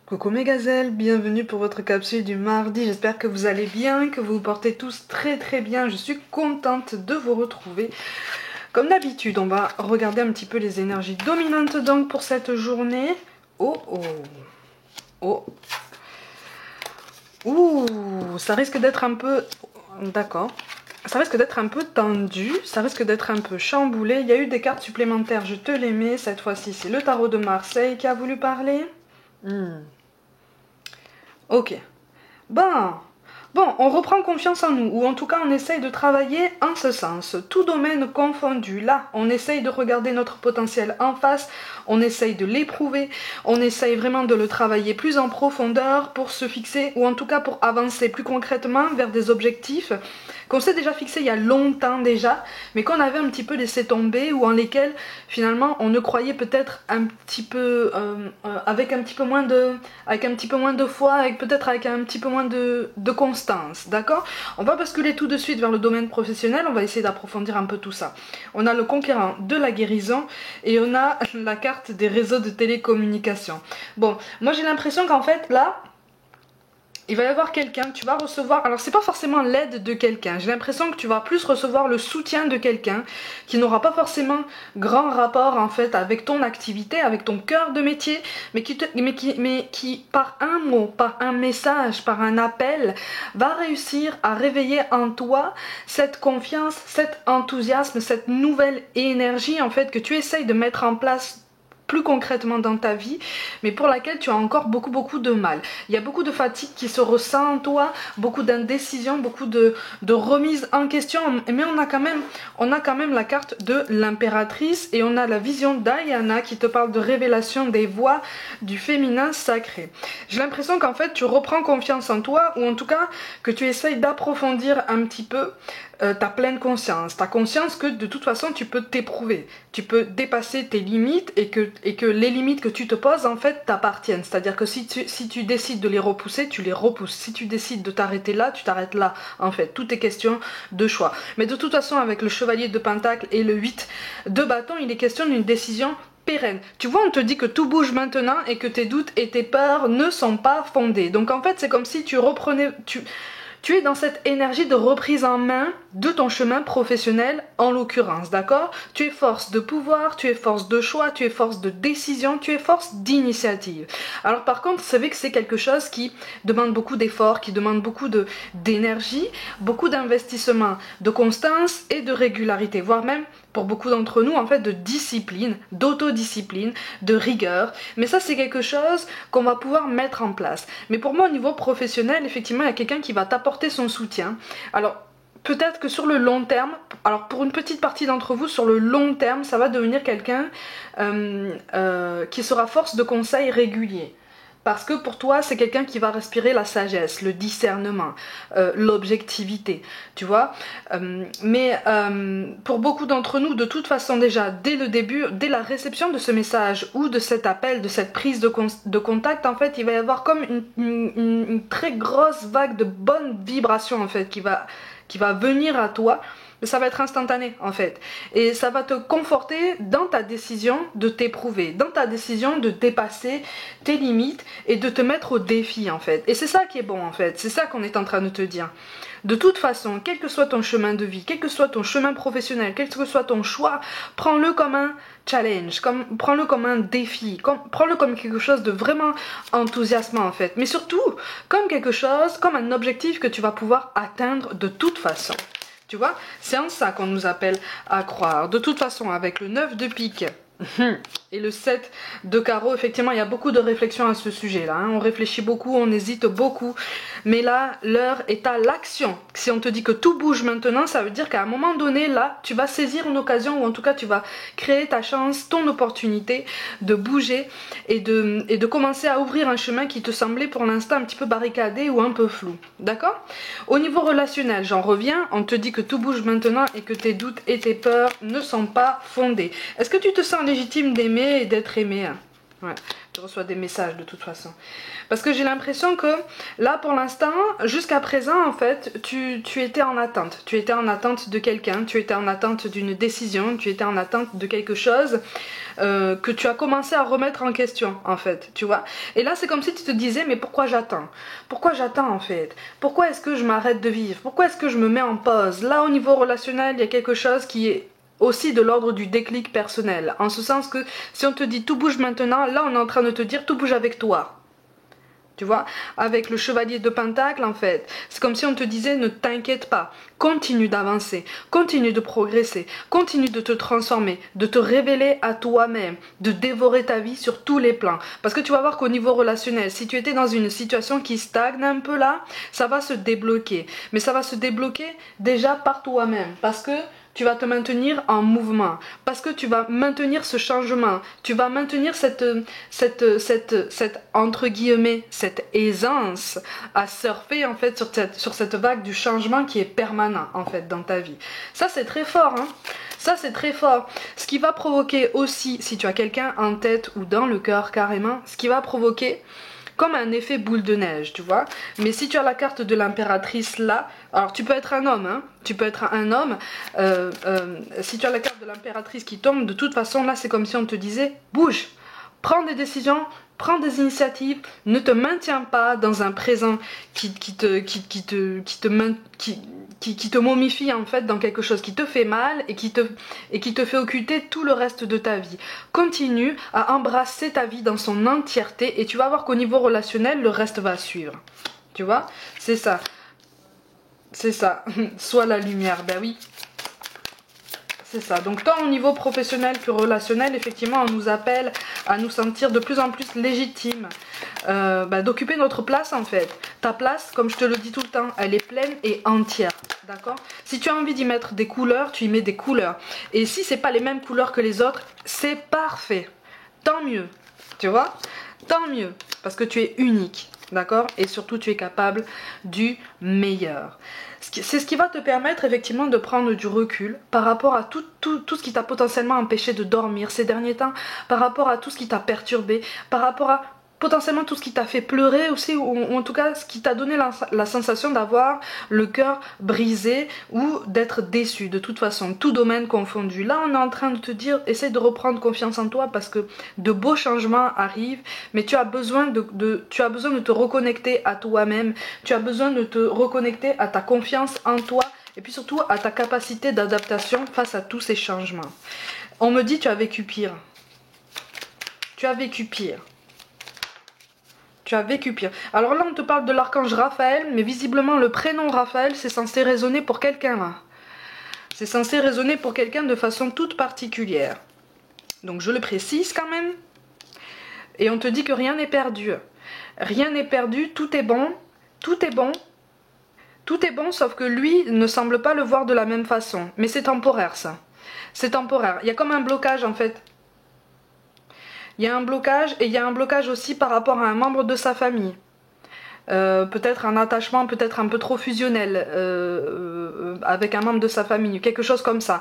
Coucou mes gazelles, bienvenue pour votre capsule du mardi, j'espère que vous allez bien, que vous vous portez tous très bien, je suis contente de vous retrouver. Comme d'habitude, on va regarder un petit peu les énergies dominantes donc pour cette journée. Oh. Ouh, ça risque d'être un peu... D'accord. Ça risque d'être un peu tendu, ça risque d'être un peu chamboulé. Il y a eu des cartes supplémentaires, je te les mets. Cette fois-ci, c'est le tarot de Marseille qui a voulu parler. Ok. Bon, on reprend confiance en nous, ou en tout cas on essaye de travailler en ce sens. Tout domaine confondu, là, on essaye de regarder notre potentiel en face, on essaye de l'éprouver, on essaye vraiment de le travailler plus en profondeur pour se fixer, ou en tout cas pour avancer plus concrètement vers des objectifs qu'on s'est déjà fixés il y a longtemps déjà, mais qu'on avait un petit peu laissé tomber, ou en lesquels finalement on ne croyait peut-être un petit peu, avec un petit peu moins de foi, peut-être avec un petit peu moins de constance, d'accord? On va basculer tout de suite vers le domaine professionnel, on va essayer d'approfondir un peu tout ça. On a le conquérant de la guérison et on a la carte des réseaux de télécommunication. Bon, moi j'ai l'impression qu'en fait là, il va y avoir quelqu'un que tu vas recevoir, alors c'est pas forcément l'aide de quelqu'un, j'ai l'impression que tu vas plus recevoir le soutien de quelqu'un qui n'aura pas forcément grand rapport en fait avec ton activité, avec ton cœur de métier, mais qui par un mot, par un message, par un appel, va réussir à réveiller en toi cette confiance, cet enthousiasme, cette nouvelle énergie en fait que tu essayes de mettre en place plus concrètement dans ta vie, mais pour laquelle tu as encore beaucoup de mal. Il y a beaucoup de fatigue qui se ressent en toi, beaucoup d'indécision, beaucoup de remise en question, mais on a quand même la carte de l'impératrice et on a la vision d'Ayana qui te parle de révélation des voies du féminin sacré. J'ai l'impression qu'en fait tu reprends confiance en toi, ou en tout cas que tu essayes d'approfondir un petit peu ta pleine conscience, ta conscience que de toute façon tu peux t'éprouver, tu peux dépasser tes limites et que les limites que tu te poses en fait t'appartiennent, c'est-à-dire que si tu décides de les repousser, tu les repousses, si tu décides de t'arrêter là, tu t'arrêtes là en fait, tout est question de choix. Mais de toute façon avec le chevalier de pentacle et le 8 de bâton, il est question d'une décision pérenne. Tu vois, on te dit que tout bouge maintenant et que tes doutes et tes peurs ne sont pas fondés. Donc en fait c'est comme si tu reprenais... Tu es dans cette énergie de reprise en main de ton chemin professionnel en l'occurrence, d'accord? Tu es force de pouvoir, tu es force de choix, tu es force de décision, tu es force d'initiative. Alors par contre, vous savez que c'est quelque chose qui demande beaucoup d'efforts, qui demande beaucoup d'énergie, beaucoup d'investissement, de constance et de régularité, voire même pour beaucoup d'entre nous en fait de discipline, d'autodiscipline, de rigueur. Mais ça c'est quelque chose qu'on va pouvoir mettre en place. Mais pour moi au niveau professionnel, effectivement il y a quelqu'un qui va t'apporter son soutien. Alors peut-être que sur le long terme, alors pour une petite partie d'entre vous, sur le long terme, ça va devenir quelqu'un qui sera force de conseil régulier. Parce que pour toi, c'est quelqu'un qui va respirer la sagesse, le discernement, l'objectivité, tu vois. Mais pour beaucoup d'entre nous, de toute façon déjà, dès le début, dès la réception de ce message ou de cet appel, de cette prise de contact, en fait, il va y avoir comme une très grosse vague de bonnes vibrations, en fait, qui va venir à toi. Ça va être instantané en fait, et ça va te conforter dans ta décision de t'éprouver, dans ta décision de dépasser tes limites et de te mettre au défi en fait. Et c'est ça qui est bon en fait, c'est ça qu'on est en train de te dire. De toute façon, quel que soit ton chemin de vie, quel que soit ton chemin professionnel, quel que soit ton choix, prends-le comme un challenge, prends-le comme un défi, prends-le comme quelque chose de vraiment enthousiasmant en fait, mais surtout comme quelque chose, comme un objectif que tu vas pouvoir atteindre de toute façon. Tu vois, c'est en ça qu'on nous appelle à croire. De toute façon, avec le 9 de pique et le 7 de carreau, effectivement, il y a beaucoup de réflexions à ce sujet-là. Hein. On réfléchit beaucoup, on hésite beaucoup. Mais là, l'heure est à l'action. Si on te dit que tout bouge maintenant, ça veut dire qu'à un moment donné, là, tu vas saisir une occasion, ou en tout cas, tu vas créer ta chance, ton opportunité de bouger et de commencer à ouvrir un chemin qui te semblait pour l'instant un petit peu barricadé ou un peu flou. D'accord? Au niveau relationnel, j'en reviens, on te dit que tout bouge maintenant et que tes doutes et tes peurs ne sont pas fondés. Est-ce que tu te sens légitime d'aimer et d'être aimé? Ouais, tu reçois des messages de toute façon. Parce que j'ai l'impression que là, pour l'instant, jusqu'à présent, en fait, tu étais en attente. Tu étais en attente de quelqu'un, tu étais en attente d'une décision, tu étais en attente de quelque chose que tu as commencé à remettre en question, en fait, tu vois. Et là, c'est comme si tu te disais, mais pourquoi j'attends? Pourquoi j'attends, en fait? Pourquoi est-ce que je m'arrête de vivre? Pourquoi est-ce que je me mets en pause? Là, au niveau relationnel, il y a quelque chose qui est aussi de l'ordre du déclic personnel, en ce sens que si on te dit tout bouge maintenant, là on est en train de te dire tout bouge avec toi, tu vois, avec le chevalier de Pentacle en fait, c'est comme si on te disait ne t'inquiète pas, continue d'avancer, continue de progresser, continue de te transformer, de te révéler à toi-même, de dévorer ta vie sur tous les plans, parce que tu vas voir qu'au niveau relationnel, si tu étais dans une situation qui stagne un peu là, ça va se débloquer, mais ça va se débloquer déjà par toi-même, parce que tu vas te maintenir en mouvement, parce que tu vas maintenir ce changement, tu vas maintenir cette entre guillemets, cette aisance à surfer en fait sur cette vague du changement qui est permanent en fait dans ta vie. Ça c'est très fort, hein. Ça c'est très fort. Ce qui va provoquer aussi, si tu as quelqu'un en tête ou dans le cœur carrément, ce qui va provoquer comme un effet boule de neige, tu vois. Mais si tu as la carte de l'impératrice là, alors tu peux être un homme, hein, tu peux être un homme, si tu as la carte de l'impératrice qui tombe, de toute façon là c'est comme si on te disait, bouge, prends des décisions, prends des initiatives, ne te maintiens pas dans un présent qui te momifie en fait dans quelque chose qui te fait mal et qui te fait occulter tout le reste de ta vie. Continue à embrasser ta vie dans son entièreté et tu vas voir qu'au niveau relationnel, le reste va suivre. Tu vois? C'est ça. C'est ça. Sois la lumière, ben oui. C'est ça. Donc tant au niveau professionnel que relationnel, effectivement, on nous appelle à nous sentir de plus en plus légitimes, d'occuper notre place en fait. Ta place, comme je te le dis tout le temps, elle est pleine et entière. D'accord? Si tu as envie d'y mettre des couleurs, tu y mets des couleurs. Et si c'est pas les mêmes couleurs que les autres, c'est parfait. Tant mieux. Tu vois? Tant mieux. Parce que tu es unique. D'accord? Et surtout, tu es capable du meilleur. C'est ce qui va te permettre effectivement de prendre du recul par rapport à tout ce qui t'a potentiellement empêché de dormir ces derniers temps, par rapport à tout ce qui t'a perturbé, par rapport à potentiellement tout ce qui t'a fait pleurer aussi, ou en tout cas ce qui t'a donné la sensation d'avoir le cœur brisé ou d'être déçu de toute façon, tout domaine confondu. Là on est en train de te dire, essaye de reprendre confiance en toi parce que de beaux changements arrivent, mais tu as besoin de te reconnecter à toi-même, tu as besoin de te reconnecter à ta confiance en toi et puis surtout à ta capacité d'adaptation face à tous ces changements. On me dit tu as vécu pire. Tu as vécu pire. Tu as vécu pire. Alors là, on te parle de l'archange Raphaël, mais visiblement, le prénom Raphaël, c'est censé résonner pour quelqu'un là. C'est censé résonner pour quelqu'un de façon toute particulière. Donc je le précise quand même. Et on te dit que rien n'est perdu. Rien n'est perdu, tout est bon. Tout est bon. Tout est bon, sauf que lui ne semble pas le voir de la même façon. Mais c'est temporaire ça. C'est temporaire. Il y a comme un blocage en fait. Il y a un blocage et il y a un blocage aussi par rapport à un membre de sa famille. Peut-être un attachement peut-être un peu trop fusionnel avec un membre de sa famille, quelque chose comme ça.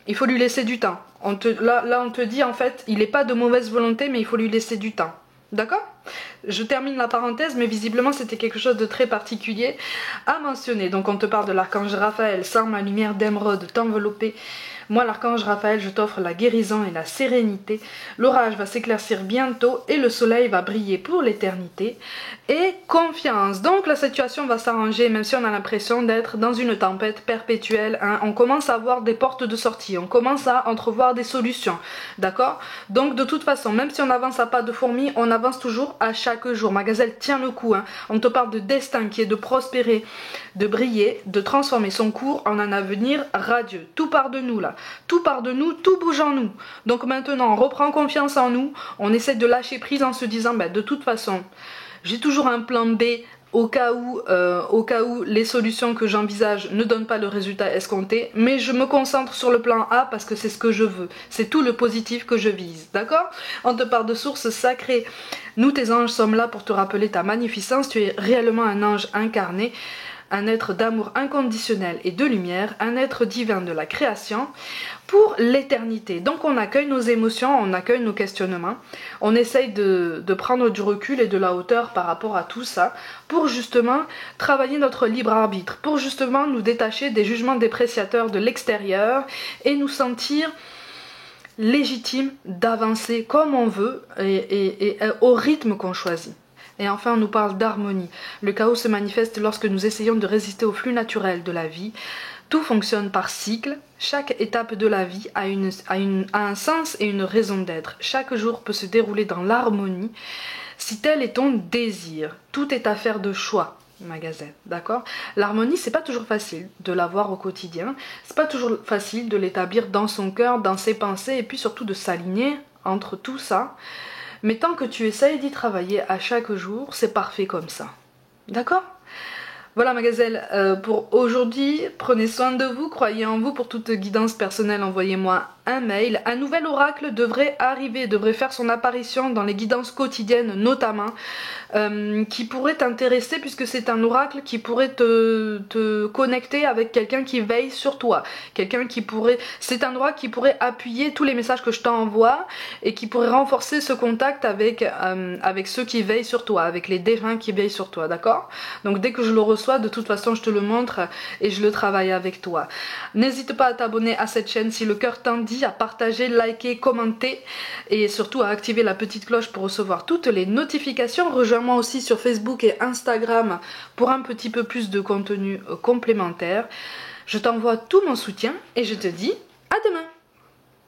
Il faut lui laisser du temps. Là on te dit en fait, il n'est pas de mauvaise volonté mais il faut lui laisser du temps. D'accord? Je termine la parenthèse, mais visiblement c'était quelque chose de très particulier à mentionner. Donc on te parle de l'archange Raphaël, sans ma lumière d'émeraude t'envelopper. Moi l'archange Raphaël, je t'offre la guérison et la sérénité. L'orage va s'éclaircir bientôt et le soleil va briller pour l'éternité. Et confiance. Donc la situation va s'arranger, même si on a l'impression d'être dans une tempête perpétuelle. Hein. On commence à voir des portes de sortie, on commence à entrevoir des solutions. D'accord? Donc de toute façon, même si on avance à pas de fourmi, on avance toujours à chaque jour. Ma gazelle tient le coup. Hein. On te parle de destin qui est de prospérer, de briller, de transformer son cours en un avenir radieux. Tout part de nous là. Tout part de nous, tout bouge en nous. Donc maintenant, on reprend confiance en nous. On essaie de lâcher prise en se disant, de toute façon, j'ai toujours un plan B au cas où les solutions que j'envisage ne donnent pas le résultat escompté. Mais je me concentre sur le plan A parce que c'est ce que je veux. C'est tout le positif que je vise. D'accord? On te parle de sources sacrées. Nous, tes anges, sommes là pour te rappeler ta magnificence. Tu es réellement un ange incarné. un être d'amour inconditionnel et de lumière, un être divin de la création pour l'éternité. Donc on accueille nos émotions, on accueille nos questionnements, on essaye de prendre du recul et de la hauteur par rapport à tout ça pour justement travailler notre libre arbitre, pour justement nous détacher des jugements dépréciateurs de l'extérieur et nous sentir légitime d'avancer comme on veut et au rythme qu'on choisit. Et enfin, on nous parle d'harmonie. Le chaos se manifeste lorsque nous essayons de résister au flux naturel de la vie. Tout fonctionne par cycle. Chaque étape de la vie a un sens et une raison d'être. Chaque jour peut se dérouler dans l'harmonie si tel est ton désir. Tout est affaire de choix. Ma gazette, d'accord? L'harmonie, c'est pas toujours facile de l'avoir au quotidien, c'est pas toujours facile de l'établir dans son cœur, dans ses pensées, et puis surtout de s'aligner entre tout ça. Mais tant que tu essayes d'y travailler à chaque jour, c'est parfait comme ça. D'accord? Voilà ma gazelle, pour aujourd'hui, prenez soin de vous, croyez en vous. Pour toute guidance personnelle, envoyez-moi un mail. Un nouvel oracle devrait arriver, devrait faire son apparition dans les guidances quotidiennes notamment, qui pourrait t'intéresser puisque c'est un oracle qui pourrait te connecter avec quelqu'un qui veille sur toi, quelqu'un qui pourrait, c'est un oracle qui pourrait appuyer tous les messages que je t'envoie et qui pourrait renforcer ce contact avec ceux qui veillent sur toi, avec les défunts qui veillent sur toi, d'accord? Donc dès que je le reçois, de toute façon je te le montre et je le travaille avec toi. N'hésite pas à t'abonner à cette chaîne si le cœur t'en dit, à partager, liker, commenter et surtout à activer la petite cloche pour recevoir toutes les notifications. Rejoins-moi aussi sur Facebook et Instagram pour un petit peu plus de contenu complémentaire. Je t'envoie tout mon soutien et je te dis à demain.